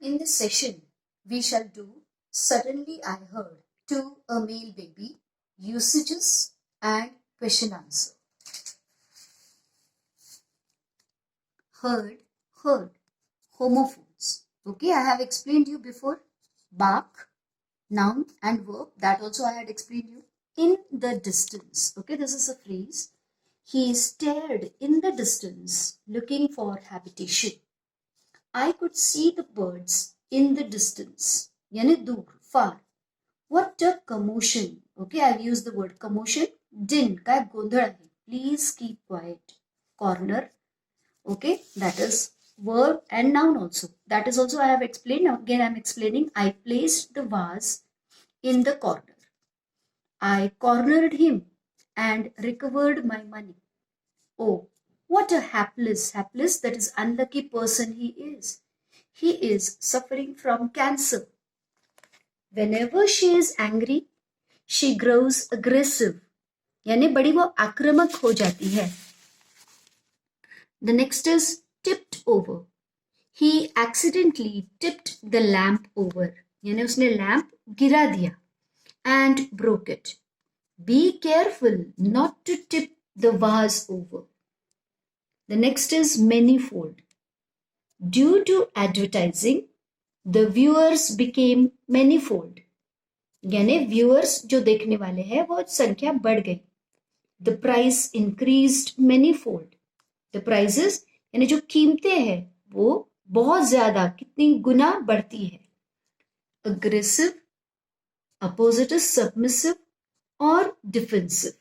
In this session, we shall do Suddenly I Heard to a Male Baby, Usages and Question Answer. Heard, heard, homophones. Okay, I have explained you before. Bark, noun and verb, that also I had explained you. In the distance. Okay, this is a phrase. He stared in the distance looking for habitation. I could see the birds in the distance. Yani dur, far. What a commotion. Okay, I've used the word commotion. Din, काय गोंधळ आहे. Please keep quiet. Corner. Okay, that is verb and noun also. That is also I have explained. Now again I'm explaining. I placed the vase in the corner. I cornered him and recovered my money. Oh, what a hapless, that is unlucky person he is. He is suffering from cancer. Whenever she is angry, she grows aggressive. यानी बड़ी वो आक्रामक हो जाती है. The next is tipped over. He accidentally tipped the lamp over. यानी उसने lamp गिरा दिया and broke it. Be careful not to tip the vase over. The next is manifold. Due to advertising, the viewers became manifold. यानी viewers जो देखने वाले हैं वो संख्या बढ़ गई. The price increased manifold. The prices यानी जो कीमतें हैं वो बहुत ज्यादा कितनी गुना बढ़ती है. Aggressive, opposite is submissive or defensive.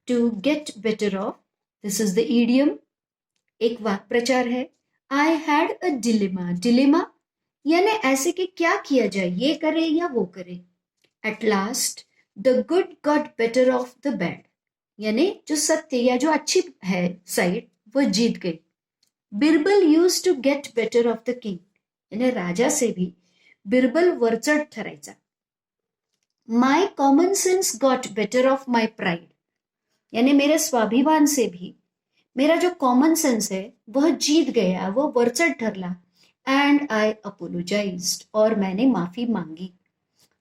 To get better off, this is the idiom. एक वाक्य प्रचार है. I had a dilemma. Dilemma यानी ऐसे कि क्या किया जाए, ये करे या वो करे. At last, the good got better of the bad. यानी जो सत्य या जो अच्छी है साइड वो जीत गई. Birbal used to get better of the king. यानी राजा से भी बिरबल वरचढ ठरायचा. My common sense got better of my pride. यानी मेरे स्वाभिमान से भी मेरा जो कॉमन सेंस है वह जीत गया, वो वरचढ ठरला. एंड आई अपोलोजाइज्ड, और मैंने माफी मांगी.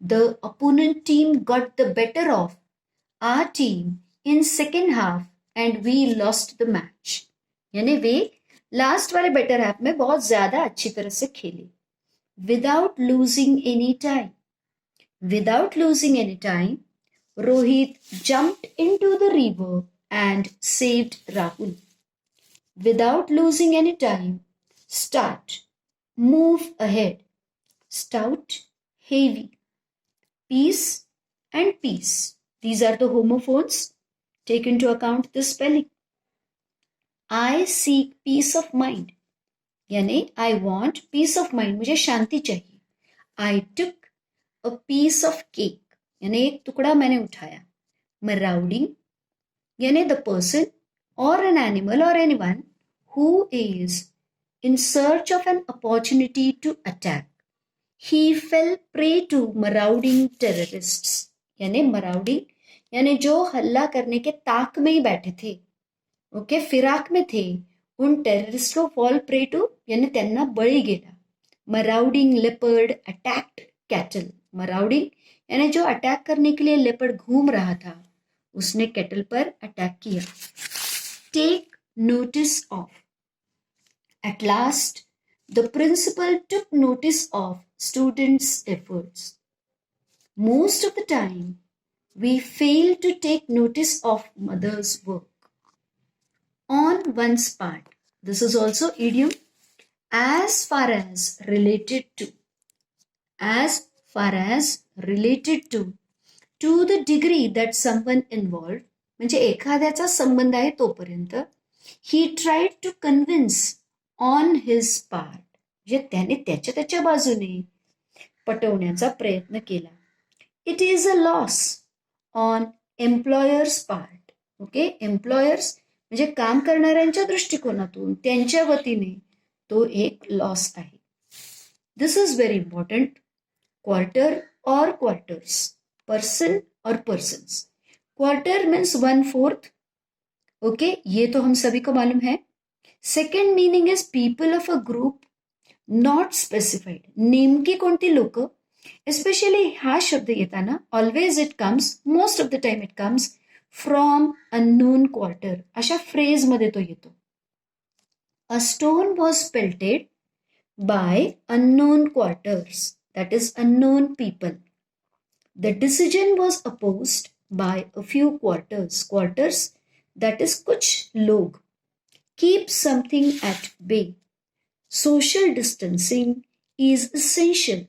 The opponent team got the better of our team in second half and we lost the match. यानी वे लास्ट वाले बेटर हाफ में बहुत ज्यादा अच्छी तरह से खेले. Without losing any time. Without losing any time, Rohit jumped into the river and saved Rahul. Without losing any time, start, move ahead. Stout, heavy. Peace and peace. These are the homophones. Take into account the spelling. I seek peace of mind. यानी I want peace of mind. मुझे शांति चाहिए. I took a piece of cake. यानी एक टुकड़ा मैंने उठाया. Marauding यानी the person or an animal or anyone who is in search of an opportunity to attack. He fell prey to marauding terrorists. यानी marauding यानी जो हल्ला करने के ताक में ही बैठे थे, ओके, फिराक में थे, उन टेररिस्ट को फॉल प्रे टू यानी त्यांना बळी गेला. मराउडिंग लेपर्ड अटैक्ड कैटल. मराउडिंग यानी जो अटैक करने के लिए लेपर्ड घूम रहा था उसने कैटल पर अटैक किया. Take notice of. At last the principal took notice of students efforts. Most of the time we fail to take notice of mother's work. On one's part. This is also idiom. As far as related to. As far as related to. To the degree that someone involved. म्हणजे एखाद्याचा संबंध आहे तोपर्यंत. He tried to convince on his part. म्हणजे त्याने त्याच्या बाजूने पटवण्याचा प्रयत्न केला. It is a loss on employer's part. Okay, employers म्हणजे काम करणाऱ्यांच्या दृष्टिकोनातून त्यांच्या वतीने तो एक लॉस आहे. This is very important. Quarter और क्वार्टर्स. पर्सन और पर्सन्स. Quarter means 1/4. ओके, ये तो हम सभी को मालूम है. Second meaning is people of a group. Not specified. नेमकी कोणती लोक? एस्पेशली हा शब्द येताना always it comes, most of the time it comes from unknown quarter, अशा फ्रेजमध्ये तो येतो. A stone was pelted by unknown quarters, that is unknown people. The decision was opposed by a few quarters. Quarters, that is कुछ लोग. Keep something at bay. Social distancing is essential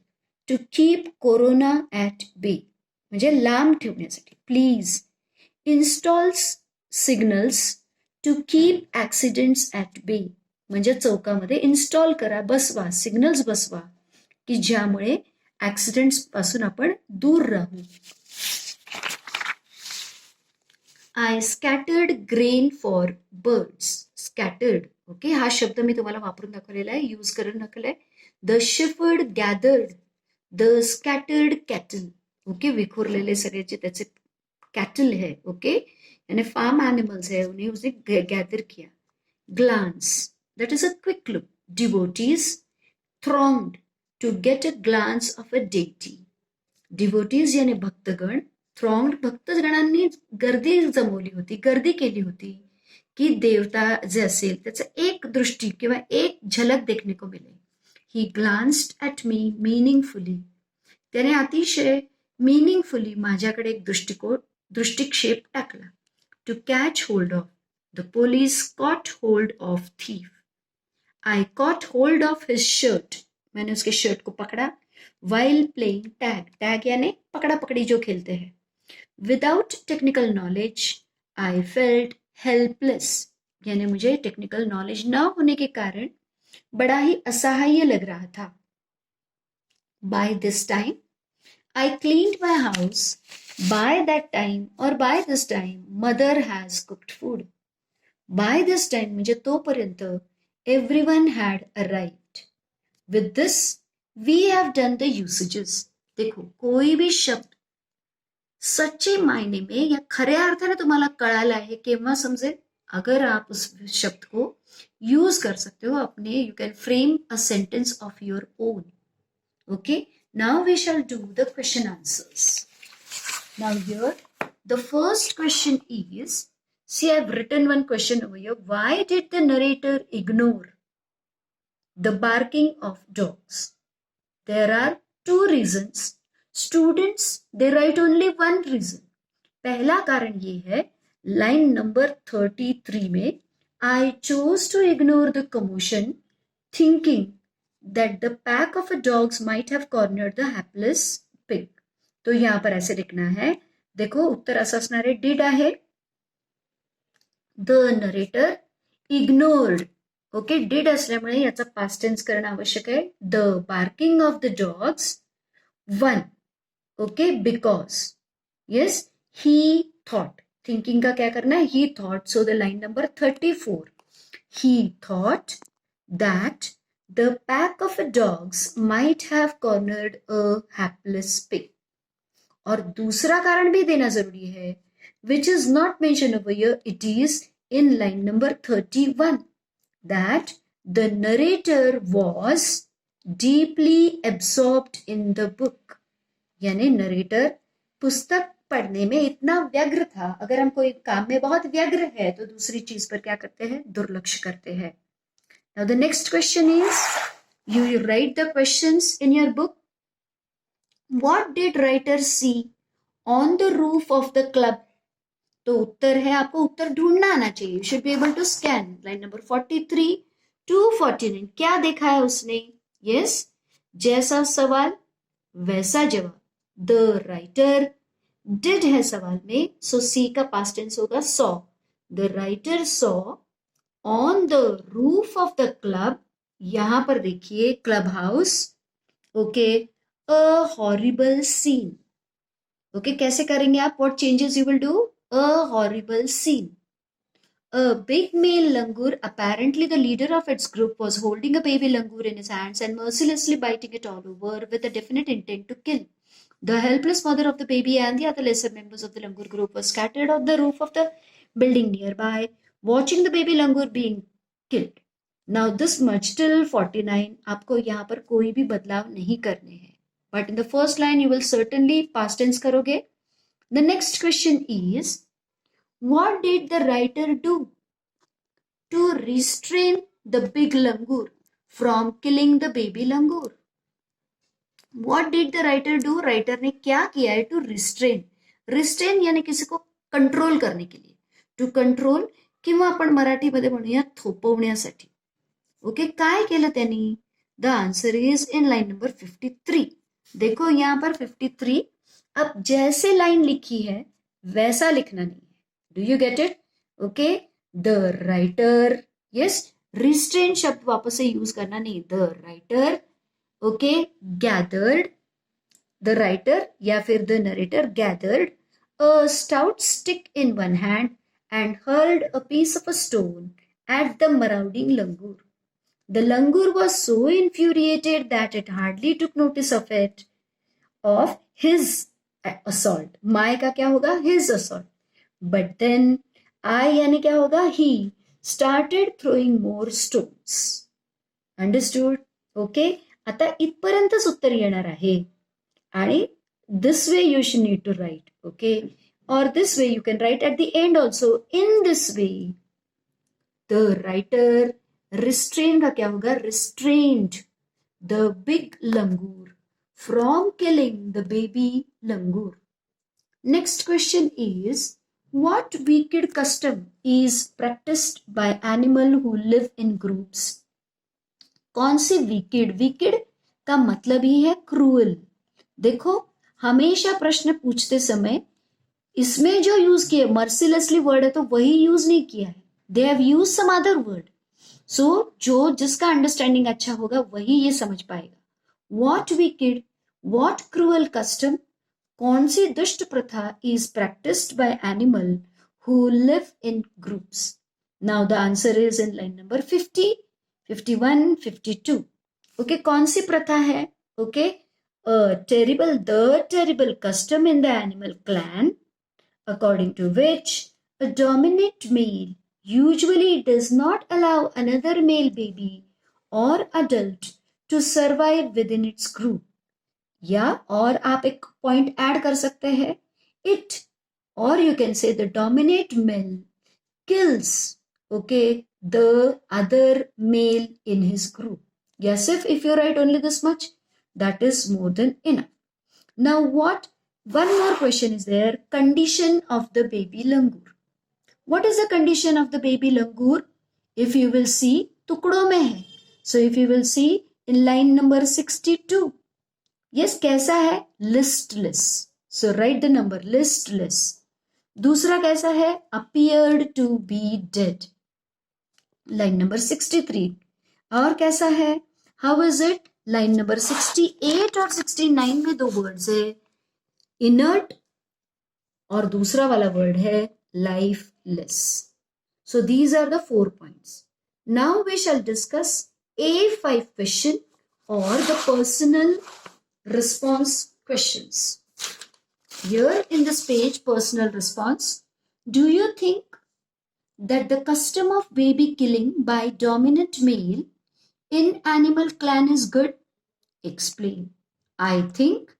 to keep corona at bay. म्हणजे लांब ठेवण्यासाठी. Please install signals to keep accidents at bay. म्हणजे चौकामध्ये install करा, बसवा, signals बसवा की ज्यामुळे ऍक्सिडेंट्स पासून आपण दूर राहू. I scattered grain for birds. Scattered, okay, हा शब्द मी तुम्हाला वापरून दाखवलेला आहे, यूज करून दाखवलाय. The shepherd gathered the scattered cattle. Okay, विखुरलेले सगळे जे त्याचे कैटल है, ओके, यानी फार्म एनिमल्स है, उन्हें उसने गैदर किया. Glance, that is a quick look. Devotees thronged to get a glance of a deity. Devotees यानी भक्तगण, thronged भक्तगणांनी गर्दी जमवली होती, गर्दी केली होती की देवता जे असेल त्याचं एक दृष्टी किंवा एक झलक देखने को मिले. He glanced at me meaningfully. त्याने अतिशय मीनिंगफुली माझ्याकडे एक दृष्टिक्षेप टाकला. To catch hold of. The police caught hold of thief. I caught hold of his shirt. मैंने उसके शर्ट को पकड़ा. While playing tag. Tag यानी पकड़ा पकड़ी जो खेलते हैं. Without technical knowledge, I felt helpless. यानी मुझे टेक्निकल नॉलेज न होने के कारण बड़ा ही असहाय लग रहा था. By this time, I cleaned my house. By that time or by this time, mother has cooked food. By this time म्हणजे तोपर्यंत everyone had arrived. With this, we have done the usages. देखो, कोई भी शब्द सच्चे मायने में या खरे अर्थाने तुम्हाला कळाला है केव्हा समजेल? अगर आप उस शब्द को यूज कर सकते हो अपने, you can frame a sentence of your own. Okay, now we shall do the question answers. Now here the first question is, see, I've written one question over here. Why did the narrator ignore the barking of dogs? There are two reasons. Students, they write only one reason. पहला कारण ये है, line number 33 में, I chose to ignore the commotion, thinking that the pack of dogs might have cornered the hapless pig. तो यहाँ पर ऐसे लिखना है, देखो उत्तर असं असणार आहे, did आहे. The narrator ignored. Okay, did असल्यामुळे याचा पास्ट टेन्स करणं आवश्यक आहे. The barking of the dogs one. Okay, because. Yes, he thought. Thinking का क्या करना है? ही thought. So the line number 34, he thought that the pack of dogs might have cornered a hapless pig. और दूसरा कारण भी देना जरूरी है, which is not mentioned over here. It is in line number 31 that the narrator was deeply absorbed in the book. यानी narrator पुस्तक पढ़ने में इतना व्यग्र था. अगर हम कोई काम में बहुत व्यग्र है तो दूसरी चीज पर क्या करते हैं? दुर्लक्ष करते हैं. Now the next question is, you write the questions in your book. What did writer see on the roof of the club? तो उत्तर है, आपको उत्तर ढूंढना आना चाहिए. You should be able to scan. Line number 43 to 49. क्या देखा है उसने? यस, जैसा सवाल वैसा जवाब. द राइटर डिड है सवाल में, सो सी का पास्ट टेंस होगा saw. The writer saw on the roof of the club. यहां पर देखिए club house. Okay, a horrible scene. Okay, कैसे करेंगे आप? What changes you will do? A horrible scene. A big male langur, apparently the leader of its group, was holding a baby langur in his hands and mercilessly biting it all over with a definite intent to kill. The helpless mother of the baby and the other lesser members of the langur group were scattered on the roof of the building nearby, watching the baby langur being killed. Now this much till 49 आपको यहाँ पर कोई भी बदलाव नहीं करने हैं, but in the first line you will certainly past tense करोगे. The next question is what did the writer do to restrain the big langur from killing the baby langur. What did the writer do, writer ने क्या किया है to restrain. Restrain यानी किसी को control करणे के लिए, टू कंट्रोल किंवा आपण मराठीमध्ये म्हणूया थोपवण्यासाठी. ओके, काय केलं त्यांनी. The answer is in line number 53. देखो यहाँ पर 53. अब जैसे लाइन लिखी है वैसा लिखना नहीं है. Do you get it. Okay, the writer, yes, restrain शब्द वापस से यूज करना नहीं. The writer, okay, gathered, the writer या फिर the narrator gathered a stout stick in one hand and hurled a piece of a stone at the marauding langur. The langur was so infuriated that it hardly took notice of his assault. My का क्या होगा, his assault. But then I यानी क्या होगा, he started throwing more stones. Understood? Okay. आता इथपर्यंतच उत्तर येणार आहे आणि this way you should need to write. Okay. Or this way you can write at the end also. In this way, the writer restrained, क्या होगा, restrained the big langur from killing the baby langur. Next question is, what wicked custom is practiced by animal who live in groups? कौन सी wicked, wicked का मतलब ही है cruel. देखो, हमेशा प्रश्न पूछते समय इसमें जो यूज किया मर्सिलेसली वर्ड है तो वही यूज नहीं किया है. They have use some other word. So जो जिसका अंडरस्टैंडिंग अच्छा होगा वही ये समझ पाएगा. What wicked, what cruel custom, कौन सी दुष्ट प्रथा is practised by animal who live in groups. Now the answer is in line number 50, 51, 52. Okay, कौन सी प्रथा है. Okay, the terrible custom in the animal clan according to which a dominant male usually does not allow another male baby or adult to survive within its group. या और आप एक point add कर सकते हैं, it, or you can say the dominant male kills, okay, the other male in his group. Yes, if you write only this much, that is more than enough. Now what, one more question is there. Condition of the baby langur. What is the condition of the baby langur? If you will see, टुकड़ों में है. So if you will see in line number 62. Yes, कैसा है, listless. So write the number, listless. दूसरा कैसा है, appeared to be dead. Line number 63. और कैसा है, how is it? Line number 68 और 69 में दो वर्ड्स है, inert और दूसरा वाला वर्ड है lifeless. So these are the 4 points. Now we shall discuss A5 question or the personal response questions. Here in this page, personal response. Do you think that the custom of baby killing by dominant male in animal clan is good? Explain. I think,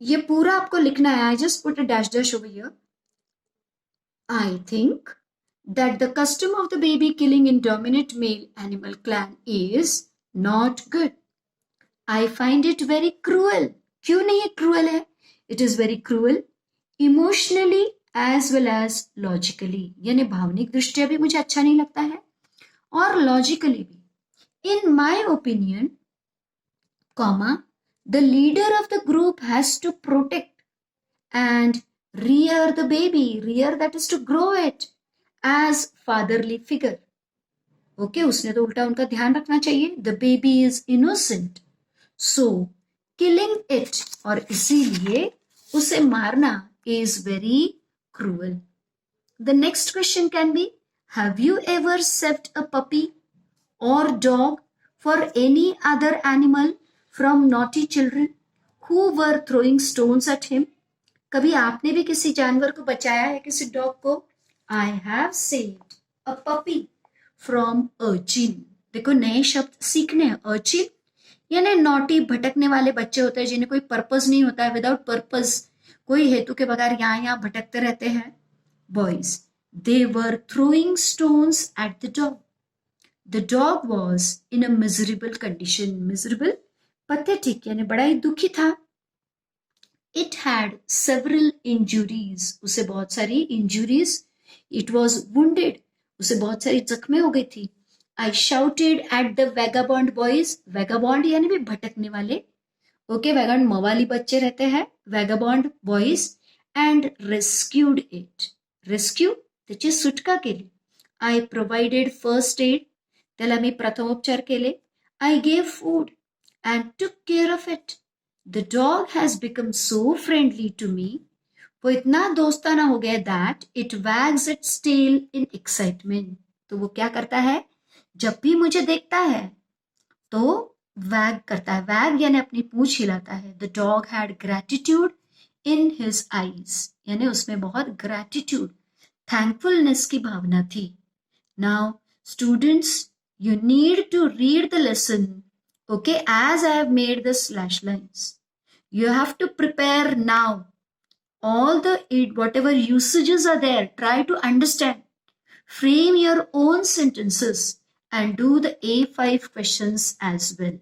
ये पूरा आपको लिखना है. I just put a dash over here. I think that the custom of the baby killing in dominant male animal clan is not good. I find it very cruel. क्यों नहीं cruel है? It is very cruel emotionally as well as logically. यानी भावनिक दृष्टिया भी मुझे अच्छा नहीं लगता है और logically भी. In my opinion, comma, the leader of the group has to protect and rear the baby. Rear, that is to grow it as fatherly figure. Okay, उसने तो उल्टा उनका ध्यान रखना चाहिए. The baby is innocent, so killing it, और इसीलिए उसे मारना is very cruel. The next question can be, have you ever saved a puppy or dog for any other animal from naughty children who were throwing stones at him? कभी आपने भी किसी जानवर को बचाया है, किसी डॉग को? I have saved a puppy from a jinn. देखो नए शब्द सीखने हैं। अर्चिन यानी नॉटी, भटकने वाले बच्चे होते हैं जिन्हें कोई पर्पस नहीं होता है, विदाउट पर्पस, कोई हेतु के बगैर यहाँ भटकते रहते हैं। Boys, they were throwing stones at the dog. The dog was in a miserable condition. Miserable, pathetic यानी बड़ा ही दुखी था. It had several injuries. उसे बहुत सारी injuries. It was wounded. उसे बहुत सारी जख्में हो गई थी. I shouted at the vagabond boys. Vagabond यानी भी भटकने वाले. ओके, वैगन मवाली बच्चे रहते हैं. Vagabond boys and rescued it. Rescue त्याची सुटका केली. I provided first aid. त्याला मी प्रथमोपचार केले. I gave food and took care of it. The dog has become so friendly to me. वो इतना दोस्ताना हो गया that it wags its tail in excitement. तो वो क्या करता है, जब भी मुझे देखता है तो वैग करता है. वैग यानी अपनी पूंछ हिलाता है. The dog had gratitude in his eyes. यानी उसमें बहुत gratitude, thankfulness की भावना थी. Now, students, you need to read the lesson, okay, as I have made the slash lines. You have to prepare now. All the whatever usages are there, try to understand. Frame your own sentences and do the A5 questions as well.